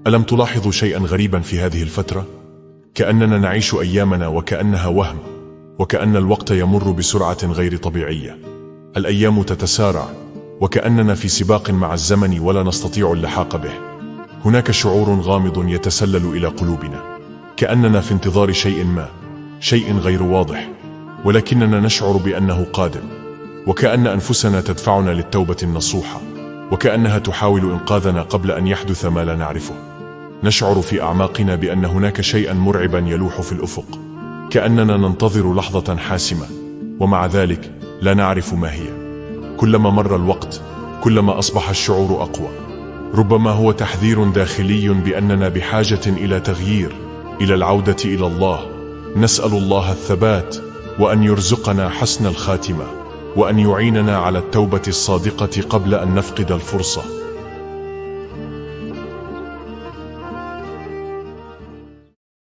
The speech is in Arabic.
ألم تلاحظوا شيئا غريبا في هذه الفترة؟ كأننا نعيش أيامنا وكأنها وهم، وكأن الوقت يمر بسرعة غير طبيعية. الأيام تتسارع، وكأننا في سباق مع الزمن ولا نستطيع اللحاق به. هناك شعور غامض يتسلل إلى قلوبنا، كأننا في انتظار شيء ما، شيء غير واضح، ولكننا نشعر بأنه قادم، وكأن أنفسنا تدفعنا للتوبة النصوحة، وكأنها تحاول إنقاذنا قبل أن يحدث ما لا نعرفه. نشعر في أعماقنا بأن هناك شيئا مرعبا يلوح في الأفق، كأننا ننتظر لحظة حاسمة، ومع ذلك لا نعرف ما هي. كلما مر الوقت كلما أصبح الشعور أقوى. ربما هو تحذير داخلي بأننا بحاجة إلى تغيير، إلى العودة إلى الله. نسأل الله الثبات، وأن يرزقنا حسن الخاتمة، وأن يعيننا على التوبة الصادقة قبل أن نفقد الفرصة.